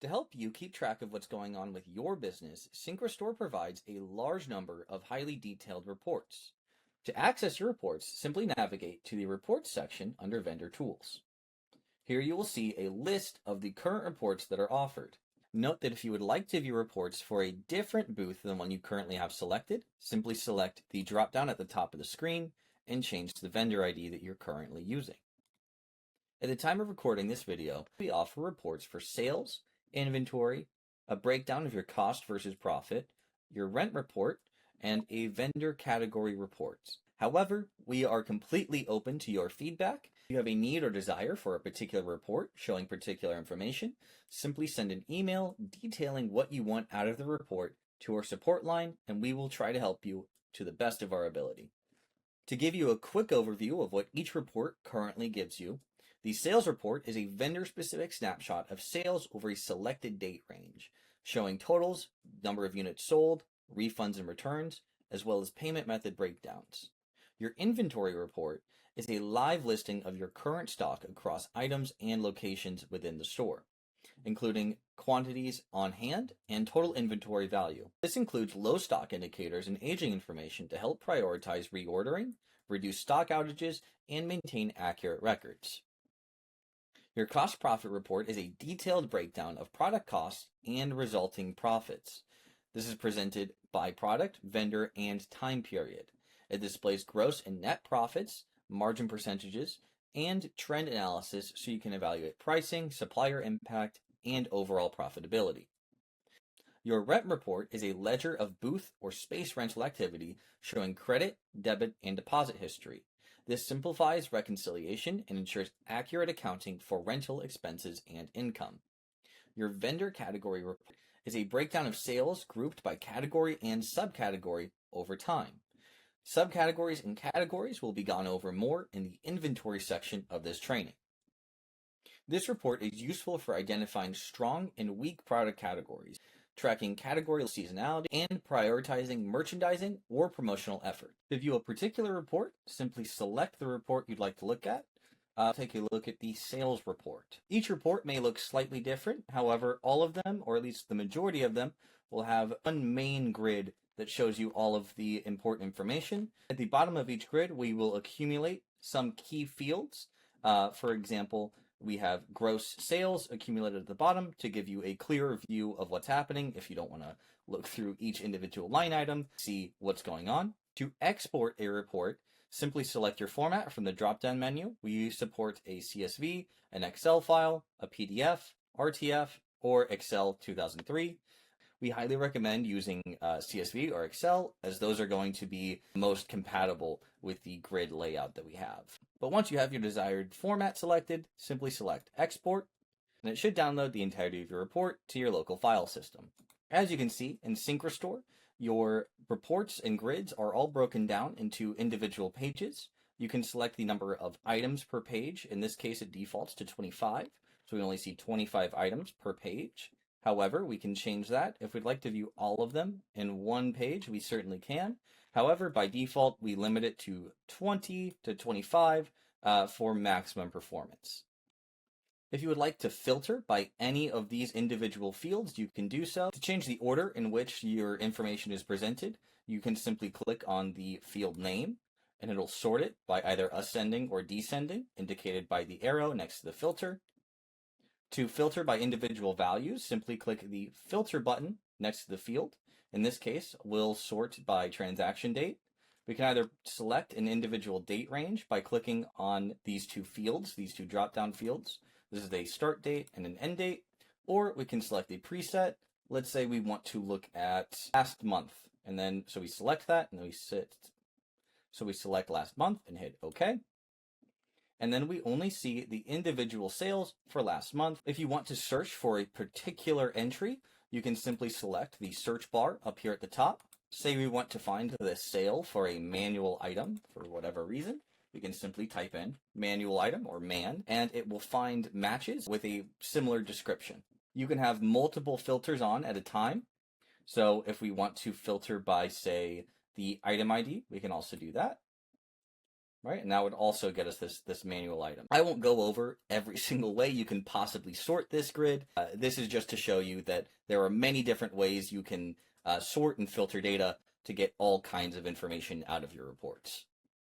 To help you keep track of what's going on with your business, SyncRestore provides a large number of highly detailed reports. To access your reports, simply navigate to the Reports section under Vendor Tools. Here you will see a list of the current reports that are offered. Note that if you would like to view reports for a different booth than one you currently have selected, simply select the drop-down at the top of the screen and change the vendor ID that you're currently using. At the time of recording this video, we offer reports for sales, inventory, a breakdown of your cost versus profit, your rent report, and a vendor category report. However, we are completely open to your feedback. If you have a need or desire for a particular report showing particular information, simply send an email detailing what you want out of the report to our support line, and we will try to help you to the best of our ability. To give you a quick overview of what each report currently gives you, the sales report is a vendor-specific snapshot of sales over a selected date range, showing totals, number of units sold, refunds and returns, as well as payment method breakdowns. Your inventory report is a live listing of your current stock across items and locations within the store, including quantities on hand and total inventory value. This includes low stock indicators and aging information to help prioritize reordering, reduce stock outages, and maintain accurate records. Your cost profit report is a detailed breakdown of product costs and resulting profits. This is presented by product, vendor, and time period. It displays gross and net profits, margin percentages, and trend analysis so you can evaluate pricing, supplier impact, and overall profitability. Your rent report is a ledger of booth or space rental activity showing credit, debit, and deposit history. This simplifies reconciliation and ensures accurate accounting for rental expenses and income. Your vendor category report is a breakdown of sales grouped by category and subcategory over time. Subcategories and categories will be gone over more in the inventory section of this training. This report is useful for identifying strong and weak product categories, tracking category seasonality, and prioritizing merchandising or promotional effort. To view a particular report, simply select the report you'd like to look at. Take a look at the sales report. Each report may look slightly different. However, all of them, or at least the majority of them, will have one main grid that shows you all of the important information. At the bottom of each grid, we will accumulate some key fields. For example, we have gross sales accumulated at the bottom to give you a clearer view of what's happening if you don't want to look through each individual line item, see what's going on. To export a report, simply select your format from the drop-down menu. We support a CSV, an Excel file, a PDF, RTF, or Excel 2003. We highly recommend using CSV or Excel, as those are going to be most compatible with the grid layout that we have. But once you have your desired format selected, simply select Export, and it should download the entirety of your report to your local file system. As you can see in SyncRestore, your reports and grids are all broken down into individual pages. You can select the number of items per page. In this case, it defaults to 25, so we only see 25 items per page. However, we can change that. If we'd like to view all of them in one page, we certainly can. However, by default, we limit it to 20 to 25 for maximum performance. If you would like to filter by any of these individual fields, you can do so. To change the order in which your information is presented, you can simply click on the field name, and it'll sort it by either ascending or descending, indicated by the arrow next to the filter. To filter by individual values, simply click the filter button next to the field. In this case, we'll sort by transaction date. We can either select an individual date range by clicking on these two fields, these two drop-down fields. This is a start date and an end date, or we can select a preset. Let's say we want to look at last month, and then so we select that, and then we select last month and hit OK. And then we only see the individual sales for last month. If you want to search for a particular entry, you can simply select the search bar up here at the top. Say we want to find the sale for a manual item for whatever reason. We can simply type in manual item or man, and it will find matches with a similar description. You can have multiple filters on at a time. So if we want to filter by, say, the item ID, we can also do that. right? And that would also get us this manual item. I won't go over every single way you can possibly sort this grid. This is just to show you that there are many different ways you can sort and filter data to get all kinds of information out of your reports.